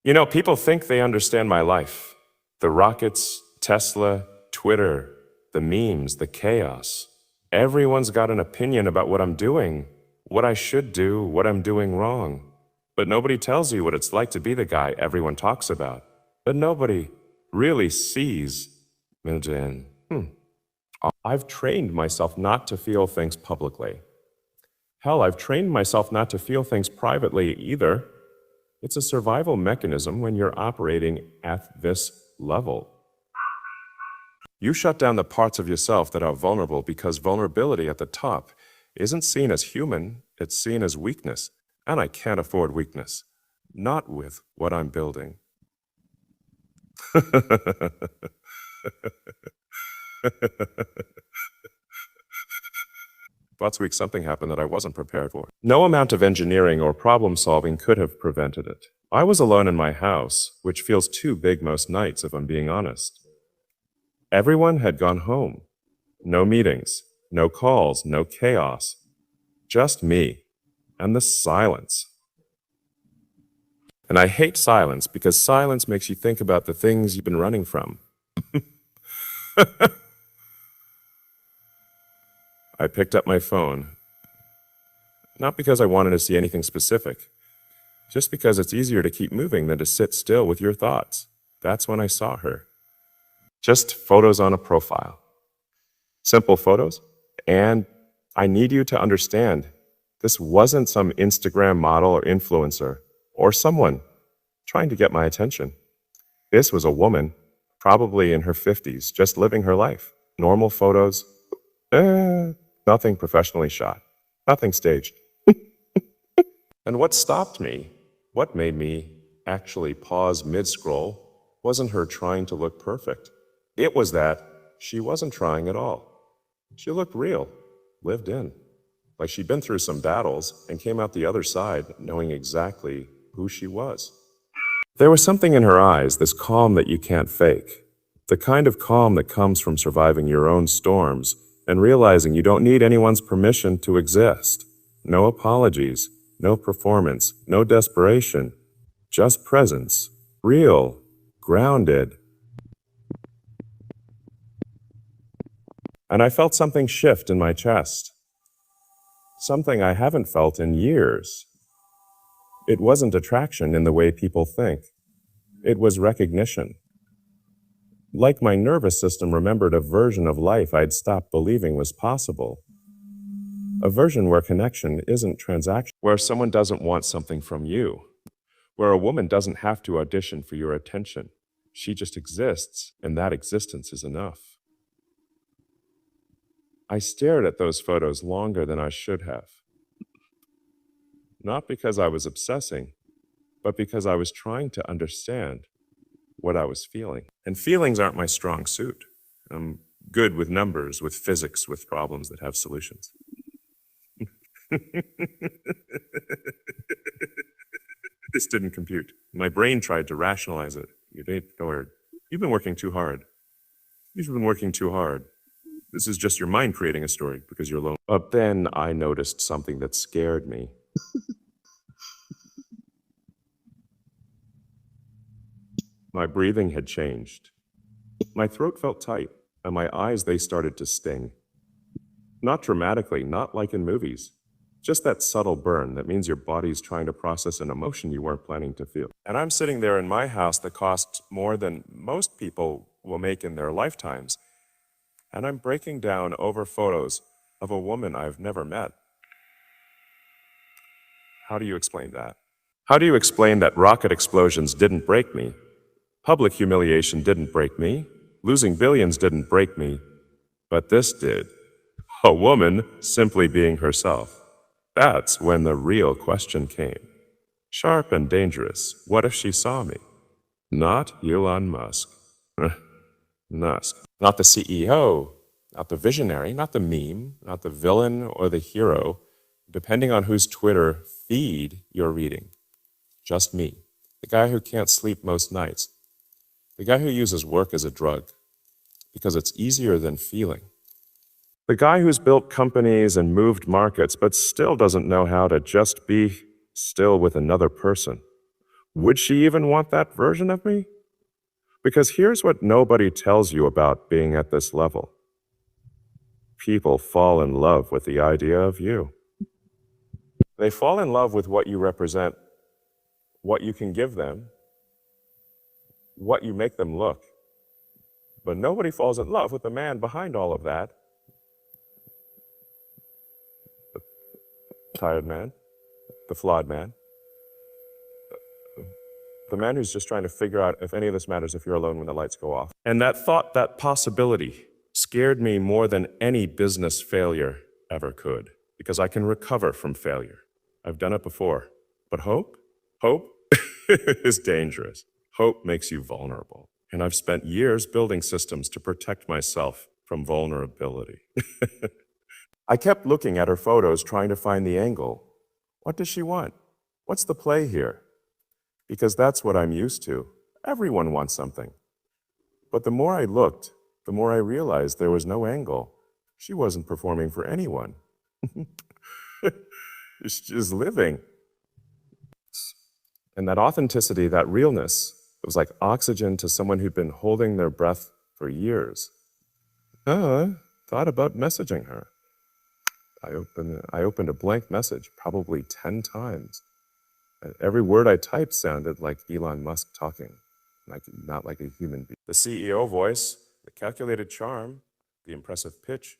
People think they understand my life. The rockets, Tesla, Twitter, the memes, the chaos. Everyone's got an opinion about what I'm doing, what I should do, what I'm doing wrong. But nobody tells you what it's like to be the guy everyone talks about. But nobody really sees. Milton. I've trained myself not to feel things publicly. Hell, I've trained myself not to feel things privately either. It's a survival mechanism when you're operating at this level. You shut down the parts of yourself that are vulnerable because vulnerability at the top isn't seen as human, it's seen as weakness. And I can't afford weakness. Not with what I'm building. Last week, something happened that I wasn't prepared for. No amount of engineering or problem solving could have prevented it. I was alone in my house, which feels too big most nights, if I'm being honest. Everyone had gone home. No meetings, no calls, no chaos. Just me and the silence. And I hate silence because silence makes you think about the things you've been running from. I picked up my phone, not because I wanted to see anything specific, just because it's easier to keep moving than to sit still with your thoughts. That's when I saw her. Just photos on a profile. Simple photos. And I need you to understand, this wasn't some Instagram model or influencer or someone trying to get my attention. This was a woman, probably in her 50s, just living her life. Normal photos. Nothing professionally shot. Nothing staged. And what stopped me, what made me actually pause mid-scroll, wasn't her trying to look perfect. It was that she wasn't trying at all. She looked real, lived in, like she'd been through some battles and came out the other side knowing exactly who she was. There was something in her eyes, this calm that you can't fake. The kind of calm that comes from surviving your own storms and realizing you don't need anyone's permission to exist. No apologies, no performance, no desperation, just presence. Real, grounded. And I felt something shift in my chest. Something I haven't felt in years. It wasn't attraction in the way people think. It was recognition. Like my nervous system remembered a version of life I'd stopped believing was possible. A version where connection isn't transaction, where someone doesn't want something from you, where a woman doesn't have to audition for your attention. She just exists, and that existence is enough. I stared at those photos longer than I should have. Not because I was obsessing, but because I was trying to understand what I was feeling. And feelings aren't my strong suit. I'm good with numbers, with physics, with problems that have solutions. This didn't compute. My brain tried to rationalize it. You've been working too hard. You've been working too hard. This is just your mind creating a story because you're alone. But then I noticed something that scared me. My breathing had changed. My throat felt tight, and my eyes, they started to sting. Not dramatically, not like in movies. Just that subtle burn that means your body's trying to process an emotion you weren't planning to feel. And I'm sitting there in my house that costs more than most people will make in their lifetimes. And I'm breaking down over photos of a woman I've never met. How do you explain that? How do you explain that rocket explosions didn't break me? Public humiliation didn't break me. Losing billions didn't break me. But this did. A woman simply being herself. That's when the real question came. Sharp and dangerous. What if she saw me? Not Elon Musk. Musk. Not the CEO, not the visionary, not the meme, not the villain or the hero, depending on whose Twitter feed you're reading. Just me. The guy who can't sleep most nights. The guy who uses work as a drug, because it's easier than feeling. The guy who's built companies and moved markets, but still doesn't know how to just be still with another person. Would she even want that version of me? Because here's what nobody tells you about being at this level. People fall in love with the idea of you. They fall in love with what you represent, what you can give them, what you make them look. But nobody falls in love with the man behind all of that. The tired man, the flawed man, the man who's just trying to figure out if any of this matters if you're alone when the lights go off. And that thought, that possibility, scared me more than any business failure ever could, because I can recover from failure. I've done it before. But hope? Hope is dangerous. Hope makes you vulnerable. And I've spent years building systems to protect myself from vulnerability. I kept looking at her photos, trying to find the angle. What does she want? What's the play here? Because that's what I'm used to. Everyone wants something. But the more I looked, the more I realized there was no angle. She wasn't performing for anyone. She's just living. And that authenticity, that realness, it was like oxygen to someone who'd been holding their breath for years. I thought about messaging her. I opened a blank message probably 10 times. And every word I typed sounded like Elon Musk talking, not like a human being. The CEO voice, the calculated charm, the impressive pitch,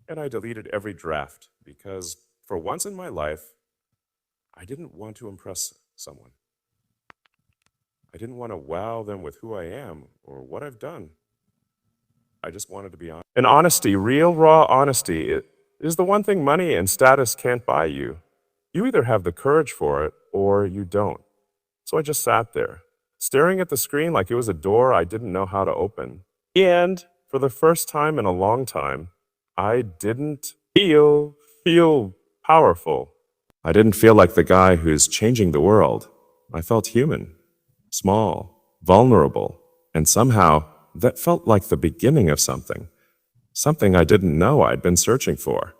and I deleted every draft because for once in my life, I didn't want to impress someone. I didn't want to wow them with who I am or what I've done. I just wanted to be honest. And honesty, real, raw honesty, is the one thing money and status can't buy you. You either have the courage for it or you don't. So I just sat there, staring at the screen like it was a door I didn't know how to open. And for the first time in a long time, I didn't feel powerful. I didn't feel like the guy who's changing the world. I felt human, small, vulnerable, and somehow that felt like the beginning of something I didn't know I'd been searching for.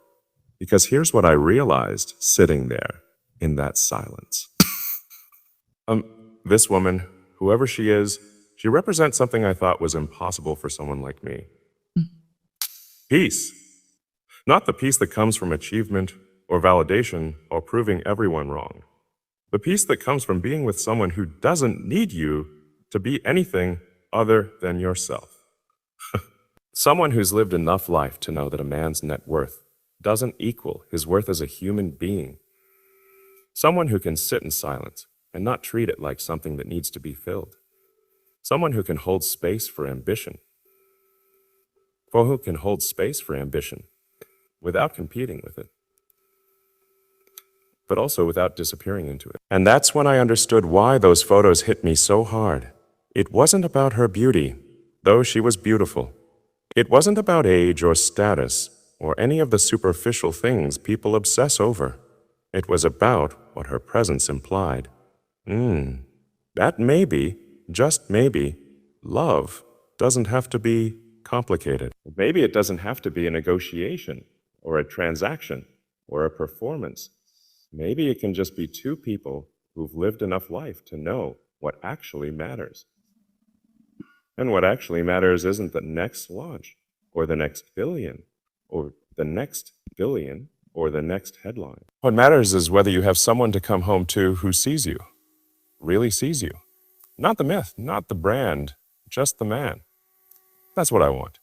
Because here's what I realized sitting there in that silence. This woman, whoever she is, she represents something I thought was impossible for someone like me. Peace. Not the peace that comes from achievement or validation or proving everyone wrong. The peace that comes from being with someone who doesn't need you to be anything other than yourself. Someone who's lived enough life to know that a man's net worth doesn't equal his worth as a human being. Someone who can sit in silence and not treat it like something that needs to be filled. Someone who can hold space for ambition. Who can hold space for ambition without competing with it, but also without disappearing into it. And that's when I understood why those photos hit me so hard. It wasn't about her beauty, though she was beautiful. It wasn't about age or status or any of the superficial things people obsess over. It was about what her presence implied. That maybe, just maybe, love doesn't have to be complicated. Maybe it doesn't have to be a negotiation or a transaction or a performance. Maybe it can just be two people who've lived enough life to know what actually matters. And what actually matters isn't the next launch or the next billion or the next billion or the next headline. What matters is whether you have someone to come home to who sees you, really sees you. Not the myth, not the brand, just the man. That's what I want.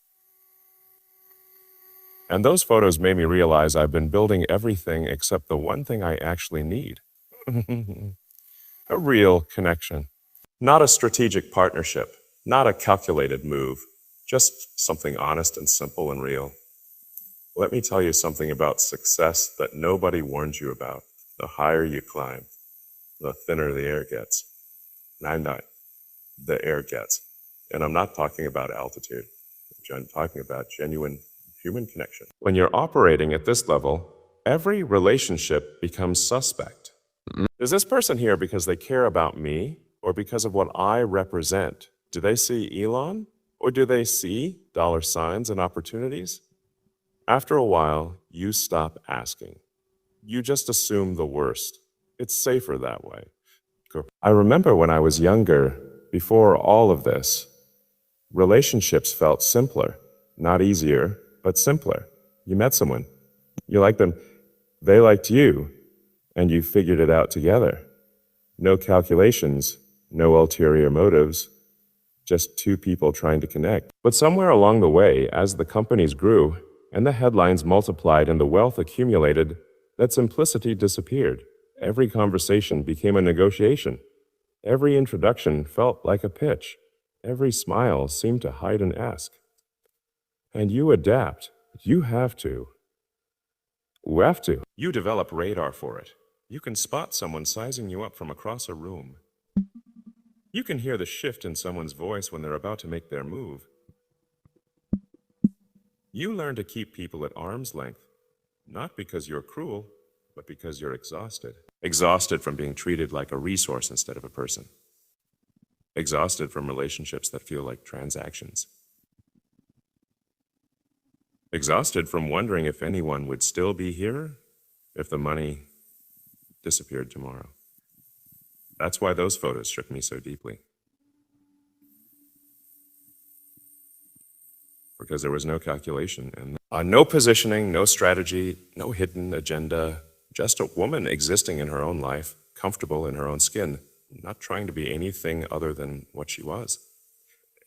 And those photos made me realize I've been building everything except the one thing I actually need. A real connection. Not a strategic partnership, not a calculated move, just something honest and simple and real. Let me tell you something about success that nobody warned you about. The higher you climb, the thinner the air gets. And I'm not. The air gets. And I'm not talking about altitude. I'm talking about genuine human connection. When you're operating at this level, every relationship becomes suspect. Is this person here because they care about me or because of what I represent? Do they see Elon or do they see dollar signs and opportunities? After a while, you stop asking. You just assume the worst. It's safer that way. I remember when I was younger, before all of this, relationships felt simpler. Not easier, but simpler. You met someone, you liked them, they liked you, and you figured it out together. No calculations, no ulterior motives, just two people trying to connect. But somewhere along the way, as the companies grew and the headlines multiplied and the wealth accumulated, that simplicity disappeared. Every conversation became a negotiation. Every introduction felt like a pitch. Every smile seemed to hide an ask. And you adapt. You have to. You have to. You develop radar for it. You can spot someone sizing you up from across a room. You can hear the shift in someone's voice when they're about to make their move. You learn to keep people at arm's length, not because you're cruel, but because you're exhausted. Exhausted from being treated like a resource instead of a person. Exhausted from relationships that feel like transactions. Exhausted from wondering if anyone would still be here if the money disappeared tomorrow. That's why those photos shook me so deeply. Because there was no calculation and no positioning, no strategy, no hidden agenda, just a woman existing in her own life, comfortable in her own skin, not trying to be anything other than what she was.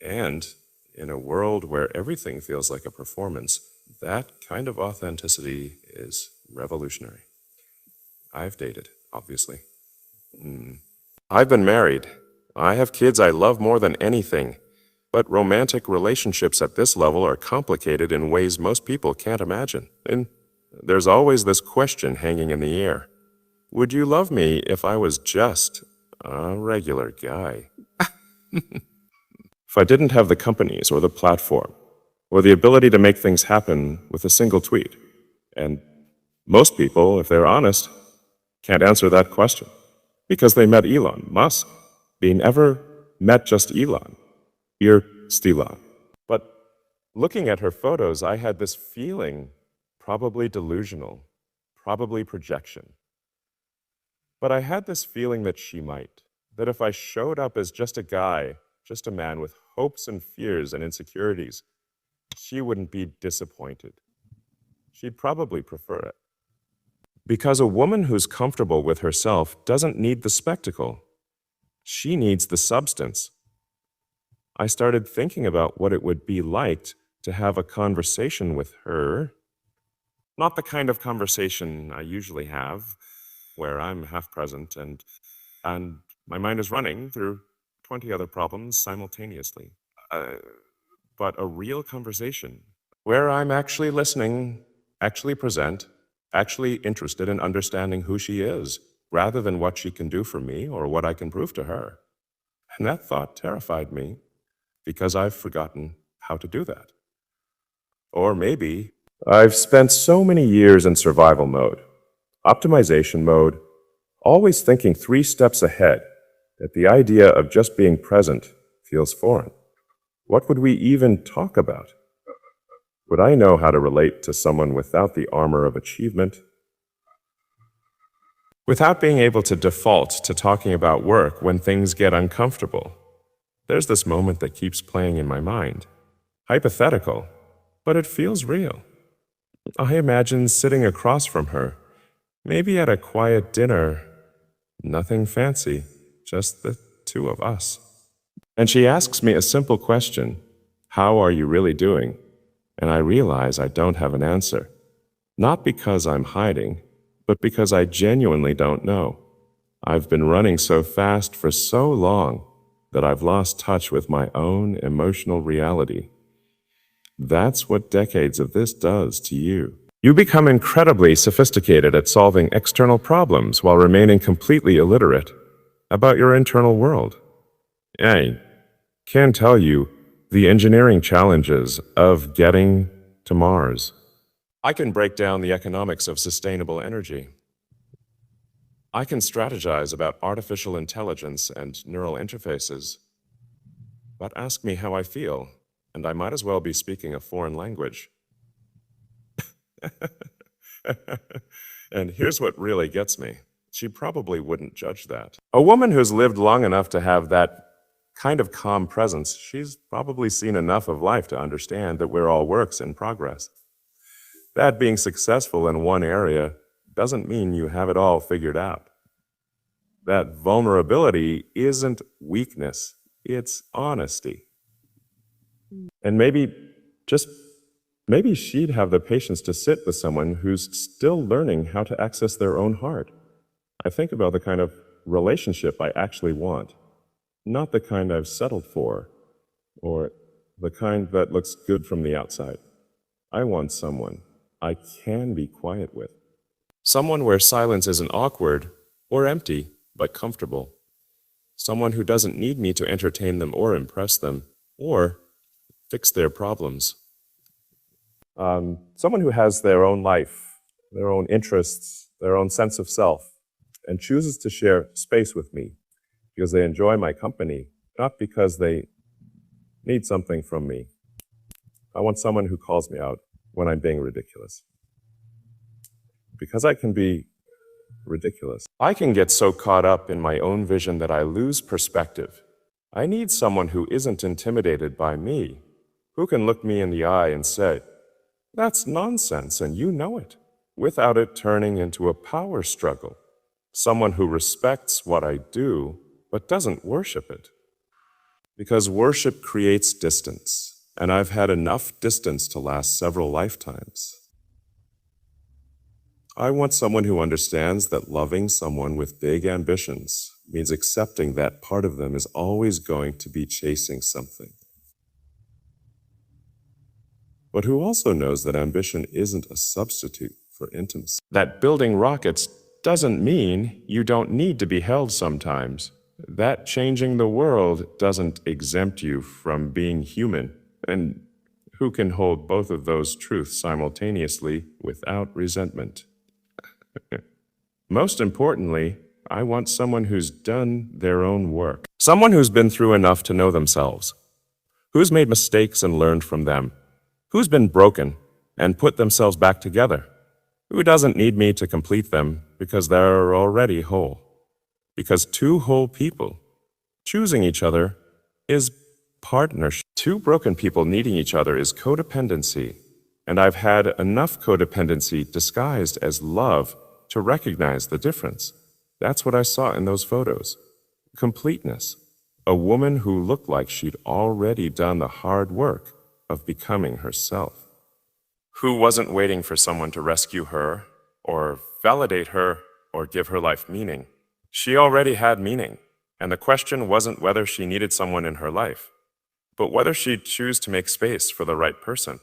And in a world where everything feels like a performance, that kind of authenticity is revolutionary. I've dated, obviously. I've been married. I have kids I love more than anything. But romantic relationships at this level are complicated in ways most people can't imagine. And there's always this question hanging in the air. Would you love me if I was just a regular guy? If I didn't have the companies or the platform or the ability to make things happen with a single tweet? And most people, if they're honest, can't answer that question because they met Elon Musk. They never met just Elon. You're Stila. But looking at her photos, I had this feeling, probably delusional, probably projection. But I had this feeling that she might, that if I showed up as just a guy, just a man with hopes and fears and insecurities, she wouldn't be disappointed. She'd probably prefer it. Because a woman who's comfortable with herself doesn't need the spectacle. She needs the substance. I started thinking about what it would be like to have a conversation with her. Not the kind of conversation I usually have, where I'm half present and my mind is running through 20 other problems simultaneously. But a real conversation, where I'm actually listening, actually present, actually interested in understanding who she is, rather than what she can do for me or what I can prove to her. And that thought terrified me, because I've forgotten how to do that. Or maybe I've spent so many years in survival mode, optimization mode, always thinking 3 steps ahead, that the idea of just being present feels foreign. What would we even talk about? Would I know how to relate to someone without the armor of achievement? Without being able to default to talking about work when things get uncomfortable? There's this moment that keeps playing in my mind. Hypothetical, but it feels real. I imagine sitting across from her, maybe at a quiet dinner, nothing fancy, just the 2 of us. And she asks me a simple question, how are you really doing? And I realize I don't have an answer. Not because I'm hiding, but because I genuinely don't know. I've been running so fast for so long that I've lost touch with my own emotional reality. That's what decades of this does to you. You become incredibly sophisticated at solving external problems while remaining completely illiterate about your internal world. I can tell you the engineering challenges of getting to Mars. I can break down the economics of sustainable energy. I can strategize about artificial intelligence and neural interfaces. But ask me how I feel, and I might as well be speaking a foreign language. And here's what really gets me. she probably wouldn't judge that. A woman who's lived long enough to have that kind of calm presence, she's probably seen enough of life to understand that we're all works in progress. That being successful in one area doesn't mean you have it all figured out. That vulnerability isn't weakness, it's honesty. And maybe she'd have the patience to sit with someone who's still learning how to access their own heart. I think about the kind of relationship I actually want, not the kind I've settled for, or the kind that looks good from the outside. I want someone I can be quiet with. Someone where silence isn't awkward or empty, but comfortable. Someone who doesn't need me to entertain them or impress them, or fix their problems. Someone who has their own life, their own interests, their own sense of self, and chooses to share space with me because they enjoy my company, not because they need something from me. I want someone who calls me out when I'm being ridiculous. Because I can be ridiculous. I can get so caught up in my own vision that I lose perspective. I need someone who isn't intimidated by me, who can look me in the eye and say, "That's nonsense and you know it," without it turning into a power struggle. Someone who respects what I do, but doesn't worship it. Because worship creates distance, and I've had enough distance to last several lifetimes. I want someone who understands that loving someone with big ambitions means accepting that part of them is always going to be chasing something. But who also knows that ambition isn't a substitute for intimacy. That building rockets doesn't mean you don't need to be held sometimes. That changing the world doesn't exempt you from being human. And who can hold both of those truths simultaneously without resentment? Most importantly, I want someone who's done their own work. Someone who's been through enough to know themselves. Who's made mistakes and learned from them. Who's been broken and put themselves back together. Who doesn't need me to complete them because they're already whole. Because two whole people choosing each other is partnership. Two broken people needing each other is codependency. And I've had enough codependency disguised as love to recognize the difference. That's what I saw in those photos. Completeness. A woman who looked like she'd already done the hard work of becoming herself. Who wasn't waiting for someone to rescue her, or validate her, or give her life meaning. She already had meaning, and the question wasn't whether she needed someone in her life, but whether she'd choose to make space for the right person.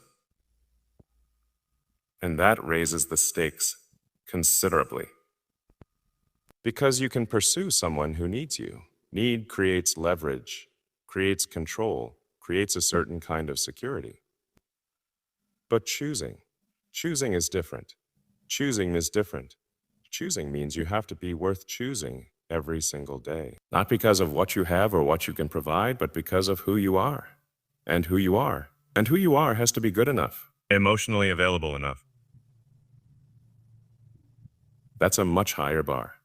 And that raises the stakes considerably. Because you can pursue someone who needs you. Need creates leverage, creates control, creates a certain kind of security. But choosing is different. Choosing is different. Choosing means you have to be worth choosing every single day. Not because of what you have or what you can provide, but because of who you are. And who you are. And who you are has to be good enough. Emotionally available enough. That's a much higher bar.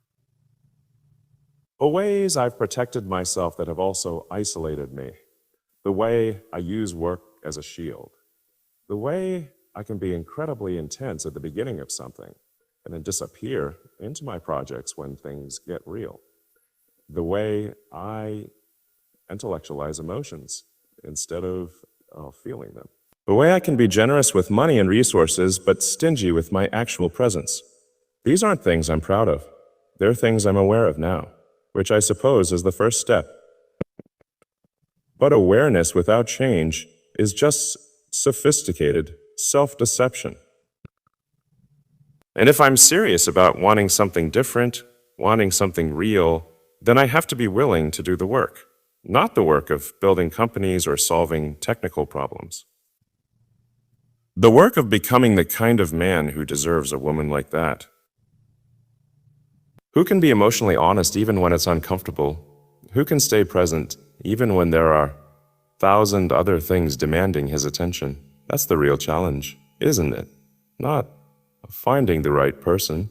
The ways I've protected myself that have also isolated me. The way I use work as a shield. The way I can be incredibly intense at the beginning of something and then disappear into my projects when things get real. The way I intellectualize emotions instead of feeling them. The way I can be generous with money and resources but stingy with my actual presence. These aren't things I'm proud of. They're things I'm aware of now, which I suppose is the first step. But awareness without change is just sophisticated self-deception. And if I'm serious about wanting something different, wanting something real, then I have to be willing to do the work, not the work of building companies or solving technical problems. The work of becoming the kind of man who deserves a woman like that. Who can be emotionally honest even when it's uncomfortable? Who can stay present even when there are 1,000 other things demanding his attention? That's the real challenge, isn't it? Not finding the right person,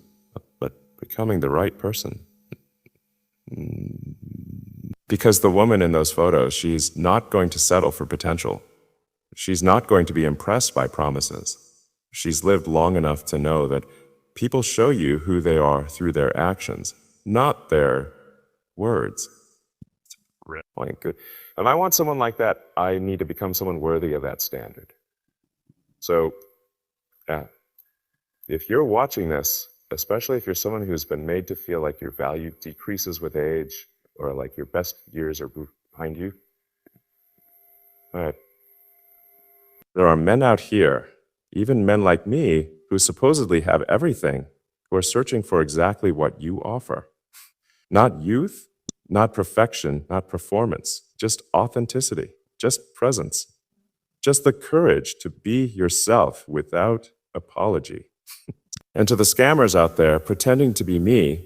but becoming the right person. Because the woman in those photos, she's not going to settle for potential. She's not going to be impressed by promises. She's lived long enough to know that people show you who they are through their actions, not their words. Point. Good. If I want someone like that, I need to become someone worthy of that standard. So, if you're watching this, especially if you're someone who's been made to feel like your value decreases with age, or like your best years are behind you, all right. There are men out here, even men like me, who supposedly have everything, who are searching for exactly what you offer. Not youth, not perfection, not performance, just authenticity, just presence, just the courage to be yourself without apology. And to the scammers out there pretending to be me,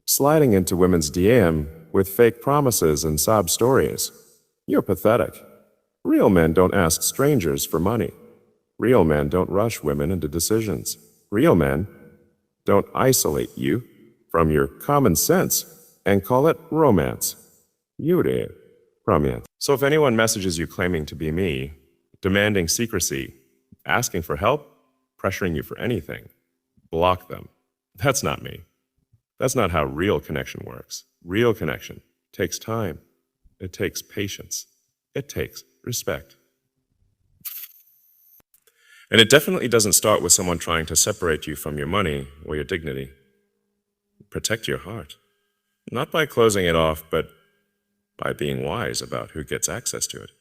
sliding into women's DM with fake promises and sob stories, you're pathetic. Real men don't ask strangers for money. Real men don't rush women into decisions. Real men don't isolate you from your common sense and call it romance. You did. Romance. So if anyone messages you claiming to be me, demanding secrecy, asking for help, pressuring you for anything, block them. That's not me. That's not how real connection works. Real connection takes time. It takes patience. It takes respect. And it definitely doesn't start with someone trying to separate you from your money or your dignity. Protect your heart. Not by closing it off, but by being wise about who gets access to it.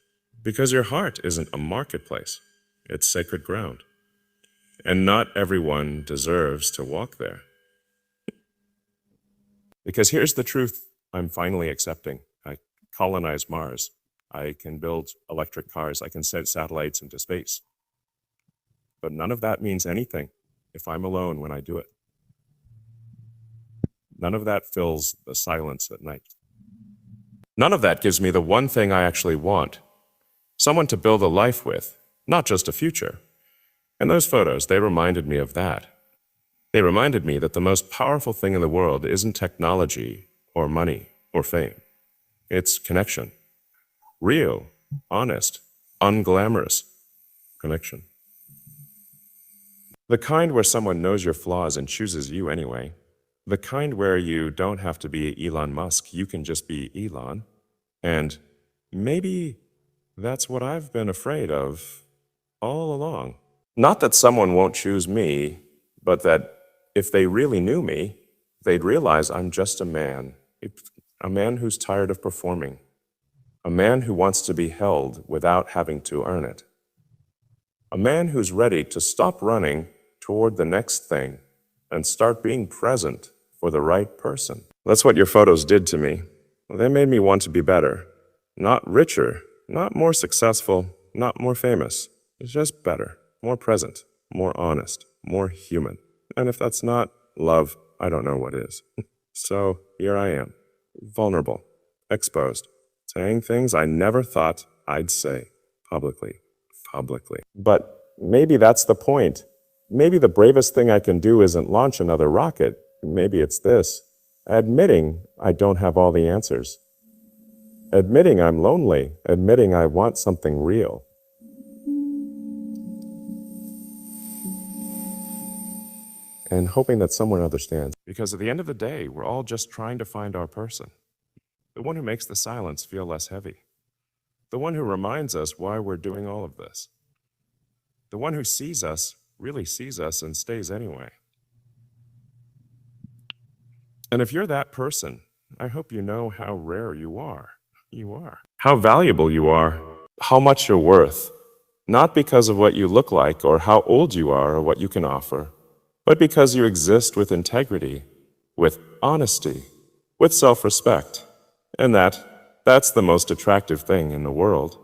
Because your heart isn't a marketplace. It's sacred ground. And not everyone deserves to walk there. Because here's the truth I'm finally accepting. I colonize Mars. I can build electric cars. I can send satellites into space. But none of that means anything if I'm alone when I do it. None of that fills the silence at night. None of that gives me the one thing I actually want. Someone to build a life with, not just a future. And those photos, they reminded me of that. They reminded me that the most powerful thing in the world isn't technology or money or fame. It's connection. Real, honest, unglamorous connection. The kind where someone knows your flaws and chooses you anyway. The kind where you don't have to be Elon Musk, you can just be Elon. And maybe that's what I've been afraid of all along. Not that someone won't choose me, but that if they really knew me, they'd realize I'm just a man who's tired of performing, a man who wants to be held without having to earn it, a man who's ready to stop running toward the next thing and start being present for the right person. That's what your photos did to me. They made me want to be better, not richer, not more successful, not more famous. It's just better, more present, more honest, more human. And if that's not love, I don't know what is. So here I am, vulnerable, exposed, saying things I never thought I'd say publicly. But maybe that's the point. Maybe the bravest thing I can do isn't launch another rocket. Maybe it's this: admitting I don't have all the answers. Admitting I'm lonely. Admitting I want something real. And hoping that someone understands. Because at the end of the day, we're all just trying to find our person. The one who makes the silence feel less heavy. The one who reminds us why we're doing all of this. The one who sees us, really sees us, and stays anyway. And if you're that person, I hope you know how rare you are. How valuable you are. How much you're worth. Not because of what you look like or how old you are or what you can offer, but because you exist with integrity, with honesty, with self-respect. And that's the most attractive thing in the world.